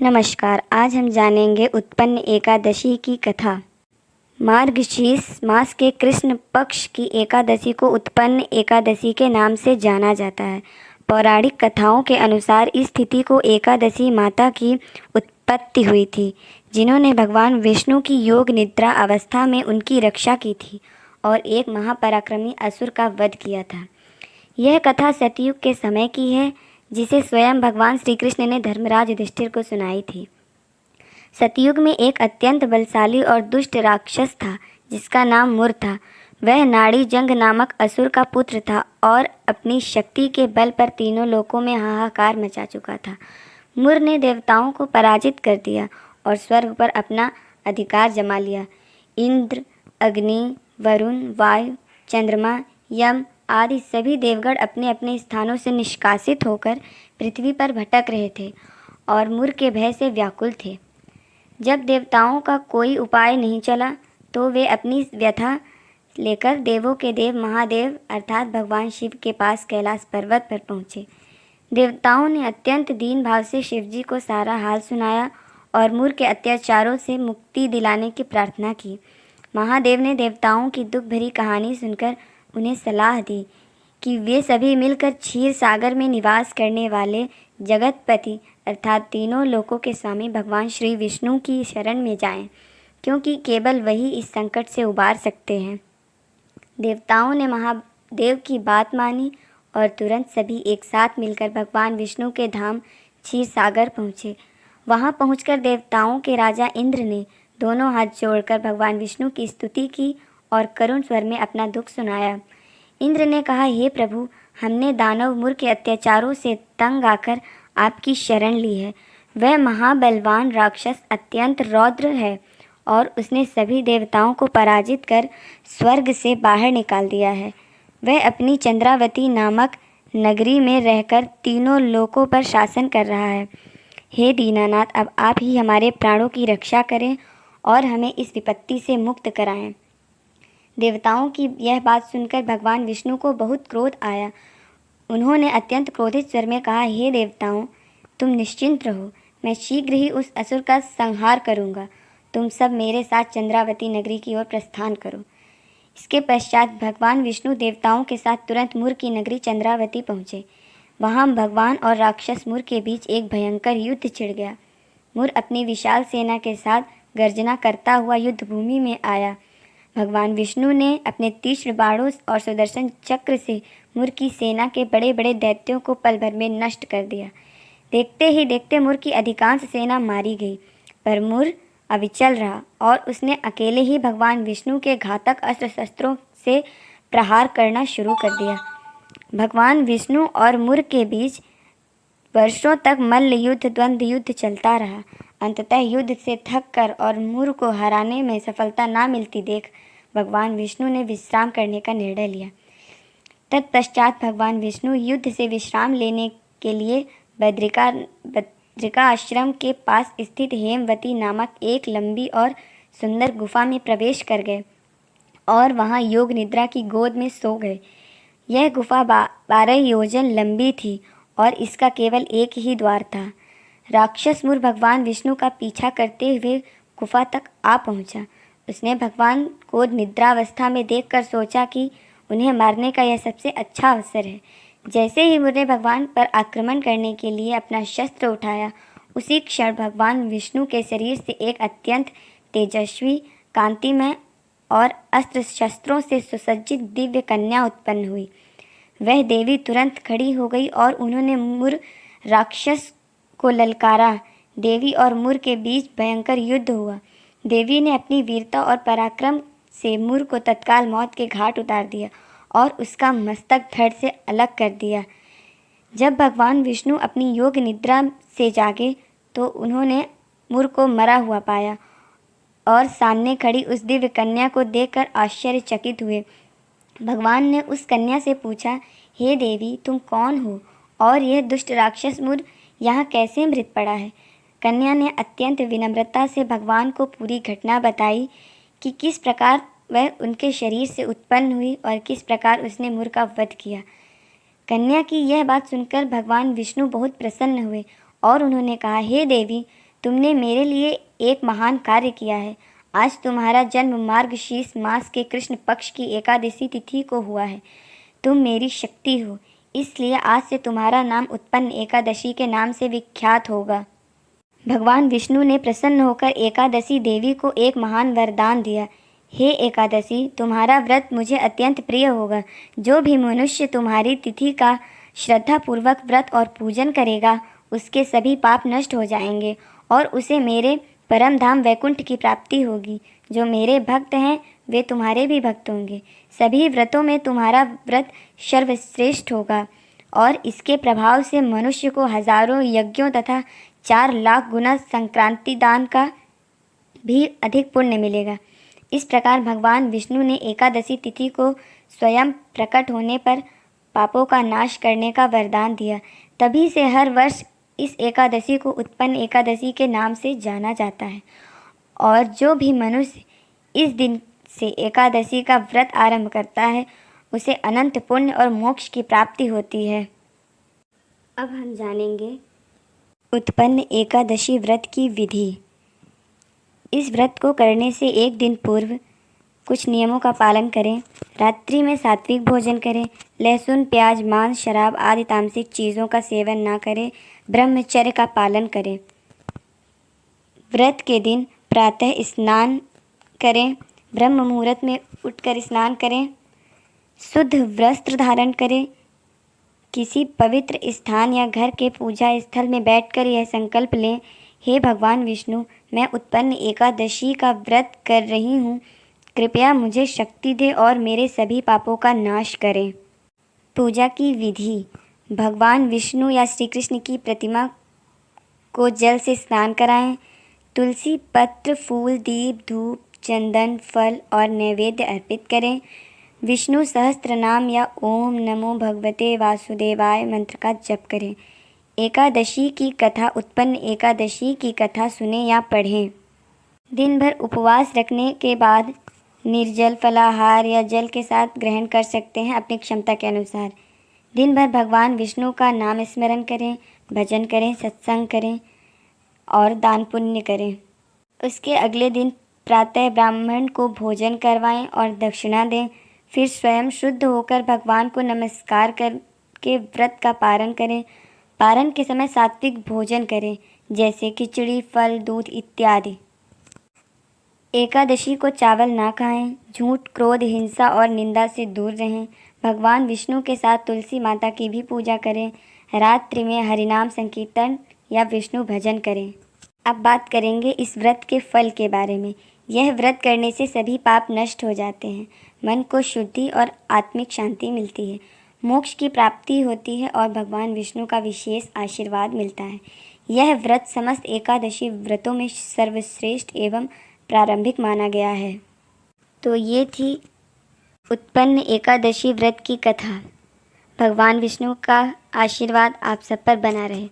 नमस्कार। आज हम जानेंगे उत्पन्न एकादशी की कथा। मार्गशीर्ष मास के कृष्ण पक्ष की एकादशी को उत्पन्न एकादशी के नाम से जाना जाता है। पौराणिक कथाओं के अनुसार इस तिथि को एकादशी माता की उत्पत्ति हुई थी, जिन्होंने भगवान विष्णु की योग निद्रा अवस्था में उनकी रक्षा की थी और एक महापराक्रमी असुर का वध किया था। यह कथा सतयुग के समय की है, जिसे स्वयं भगवान श्री कृष्ण ने धर्मराज युधिष्ठिर को सुनाई थी। सतयुग में एक अत्यंत बलशाली और दुष्ट राक्षस था, जिसका नाम मुर था। वह नाड़ी जंग नामक असुर का पुत्र था और अपनी शक्ति के बल पर तीनों लोकों में हाहाकार मचा चुका था। मुर ने देवताओं को पराजित कर दिया और स्वर्ग पर अपना अधिकार जमा लिया। इंद्र, अग्नि, वरुण, वायु, चंद्रमा, यम आदि सभी देवगण अपने अपने स्थानों से निष्कासित होकर पृथ्वी पर भटक रहे थे और मुर के भय से व्याकुल थे। जब देवताओं का कोई उपाय नहीं चला तो वे अपनी व्यथा लेकर देवों के देव महादेव अर्थात भगवान शिव के पास कैलाश पर्वत पर पहुँचे। देवताओं ने अत्यंत दीन भाव से शिवजी को सारा हाल सुनाया और मुर के अत्याचारों से मुक्ति दिलाने की प्रार्थना की। महादेव ने देवताओं की दुख भरी कहानी सुनकर उन्हें सलाह दी कि वे सभी मिलकर क्षीर सागर में निवास करने वाले जगतपति अर्थात तीनों लोकों के स्वामी भगवान श्री विष्णु की शरण में जाएं, क्योंकि केवल वही इस संकट से उबार सकते हैं। देवताओं ने महादेव की बात मानी और तुरंत सभी एक साथ मिलकर भगवान विष्णु के धाम क्षीर सागर पहुँचे। वहाँ पहुँचकर देवताओं के राजा इंद्र ने दोनों हाथ जोड़कर भगवान विष्णु की स्तुति की और करुण स्वर में अपना दुख सुनाया। इंद्र ने कहा, हे प्रभु, हमने दानव मुर के अत्याचारों से तंग आकर आपकी शरण ली है। वह महाबलवान राक्षस अत्यंत रौद्र है और उसने सभी देवताओं को पराजित कर स्वर्ग से बाहर निकाल दिया है। वह अपनी चंद्रावती नामक नगरी में रहकर तीनों लोकों पर शासन कर रहा है। हे दीनानाथ, अब आप ही हमारे प्राणों की रक्षा करें और हमें इस विपत्ति से मुक्त कराएं। देवताओं की यह बात सुनकर भगवान विष्णु को बहुत क्रोध आया। उन्होंने अत्यंत क्रोधित स्वर में कहा, हे देवताओं, तुम निश्चिंत रहो, मैं शीघ्र ही उस असुर का संहार करूंगा। तुम सब मेरे साथ चंद्रावती नगरी की ओर प्रस्थान करो। इसके पश्चात भगवान विष्णु देवताओं के साथ तुरंत मुर की नगरी चंद्रावती पहुँचे। वहाँ भगवान और राक्षस मुर के बीच एक भयंकर युद्ध छिड़ गया। मुर अपनी विशाल सेना के साथ गर्जना करता हुआ युद्ध भूमि में आया। भगवान विष्णु ने अपने तीक्ष्ण बाणों और सुदर्शन चक्र से मुर की सेना के बड़े बड़े दैत्यों को पल भर में नष्ट कर दिया। देखते ही देखते मुर की अधिकांश सेना मारी गई, पर मुर अविचल रहा और उसने अकेले ही भगवान विष्णु के घातक अस्त्र शस्त्रों से प्रहार करना शुरू कर दिया। भगवान विष्णु और मुर के बीच वर्षों तक मल्ल युद्ध द्वंद्व युद्ध चलता रहा। अंततः युद्ध से थककर और मुर को हराने में सफलता ना मिलती देख भगवान विष्णु ने विश्राम करने का निर्णय लिया। तत्पश्चात भगवान विष्णु युद्ध से विश्राम लेने के लिए बद्रिका आश्रम के पास स्थित हेमवती नामक एक लंबी और सुंदर गुफा में प्रवेश कर गए और वहां योग निद्रा की गोद में सो गए। यह गुफा 12 योजन लंबी थी और इसका केवल एक ही द्वार था। राक्षस मुर भगवान विष्णु का पीछा करते हुए गुफा तक आ पहुंचा। उसने भगवान को निद्रावस्था में देखकर सोचा कि उन्हें मारने का यह सबसे अच्छा अवसर है। जैसे ही मुर ने भगवान पर आक्रमण करने के लिए अपना शस्त्र उठाया, उसी क्षण भगवान विष्णु के शरीर से एक अत्यंत तेजस्वी, कांतिमय और अस्त्र शस्त्रों से सुसज्जित दिव्य कन्या उत्पन्न हुई। वह देवी तुरंत खड़ी हो गई और उन्होंने मुर राक्षस को ललकारा। देवी और मुर के बीच भयंकर युद्ध हुआ। देवी ने अपनी वीरता और पराक्रम से मुर को तत्काल मौत के घाट उतार दिया और उसका मस्तक धड़ से अलग कर दिया। जब भगवान विष्णु अपनी योग निद्रा से जागे तो उन्होंने मुर को मरा हुआ पाया और सामने खड़ी उस दिव्य कन्या को देखकर आश्चर्यचकित हुए। भगवान ने उस कन्या से पूछा, हे देवी, तुम कौन हो और यह दुष्ट राक्षस मुर यहाँ कैसे मृत पड़ा है? कन्या ने अत्यंत विनम्रता से भगवान को पूरी घटना बताई कि किस प्रकार वह उनके शरीर से उत्पन्न हुई और किस प्रकार उसने मुर का वध किया। कन्या की यह बात सुनकर भगवान विष्णु बहुत प्रसन्न हुए और उन्होंने कहा, हे देवी, तुमने मेरे लिए एक महान कार्य किया है। आज तुम्हारा जन्म मार्गशीर्ष मास के कृष्ण पक्ष की एकादशी तिथि को हुआ है। तुम मेरी शक्ति हो, इसलिए आज से तुम्हारा नाम उत्पन्न एकादशी के नाम से विख्यात होगा। भगवान विष्णु ने प्रसन्न होकर एकादशी देवी को एक महान वरदान दिया। हे एकादशी, तुम्हारा व्रत मुझे अत्यंत प्रिय होगा। जो भी मनुष्य तुम्हारी तिथि का श्रद्धापूर्वक व्रत और पूजन करेगा, उसके सभी पाप नष्ट हो जाएंगे और उसे मेरे परम धाम वैकुंठ की प्राप्ति होगी। जो मेरे भक्त हैं वे तुम्हारे भी भक्त होंगे। सभी व्रतों में तुम्हारा व्रत सर्वश्रेष्ठ होगा और इसके प्रभाव से मनुष्य को हजारों यज्ञों तथा 4 लाख गुना संक्रांति दान का भी अधिक पुण्य मिलेगा। इस प्रकार भगवान विष्णु ने एकादशी तिथि को स्वयं प्रकट होने पर पापों का नाश करने का वरदान दिया। तभी से हर वर्ष इस एकादशी को उत्पन्न एकादशी के नाम से जाना जाता है और जो भी मनुष्य इस दिन से एकादशी का व्रत आरंभ करता है, उसे अनंत पुण्य और मोक्ष की प्राप्ति होती है। अब हम जानेंगे उत्पन्न एकादशी व्रत की विधि। इस व्रत को करने से एक दिन पूर्व कुछ नियमों का पालन करें। रात्रि में सात्विक भोजन करें। लहसुन, प्याज, मांस, शराब आदि तामसिक चीज़ों का सेवन ना करें। ब्रह्मचर्य का पालन करें। व्रत के दिन प्रातः स्नान करें। ब्रह्म मुहूर्त में उठकर स्नान करें। शुद्ध वस्त्र धारण करें। किसी पवित्र स्थान या घर के पूजा स्थल में बैठकर यह संकल्प लें, हे भगवान विष्णु, मैं उत्पन्न एकादशी का व्रत कर रही हूँ। कृपया मुझे शक्ति दे और मेरे सभी पापों का नाश करें। पूजा की विधि। भगवान विष्णु या श्री कृष्ण की प्रतिमा को जल से स्नान कराएं। तुलसी पत्र, फूल, दीप, धूप, चंदन, फल और नैवेद्य अर्पित करें। विष्णु सहस्त्र नाम या ओम नमो भगवते वासुदेवाय मंत्र का जप करें। एकादशी की कथा। उत्पन्न एकादशी की कथा सुने या पढ़ें। दिन भर उपवास रखने के बाद निर्जल फलाहार या जल के साथ ग्रहण कर सकते हैं अपनी क्षमता के अनुसार। दिन भर भगवान विष्णु का नाम स्मरण करें, भजन करें, सत्संग करें और दान पुण्य करें। उसके अगले दिन प्रातः ब्राह्मण को भोजन करवाएं और दक्षिणा दें। फिर स्वयं शुद्ध होकर भगवान को नमस्कार करके व्रत का पारण करें। पारण के समय सात्विक भोजन करें, जैसे खिचड़ी, फल, दूध इत्यादि। एकादशी को चावल ना खाएं। झूठ, क्रोध, हिंसा और निंदा से दूर रहें। भगवान विष्णु के साथ तुलसी माता की भी पूजा करें। रात्रि में हरिनाम संकीर्तन या विष्णु भजन करें। अब बात करेंगे इस व्रत के फल के बारे में। यह व्रत करने से सभी पाप नष्ट हो जाते हैं। मन को शुद्धि और आत्मिक शांति मिलती है। मोक्ष की प्राप्ति होती है और भगवान विष्णु का विशेष आशीर्वाद मिलता है। यह व्रत समस्त एकादशी व्रतों में सर्वश्रेष्ठ एवं प्रारंभिक माना गया है। तो ये थी उत्पन्न एकादशी व्रत की कथा। भगवान विष्णु का आशीर्वाद आप सब पर बना रहे।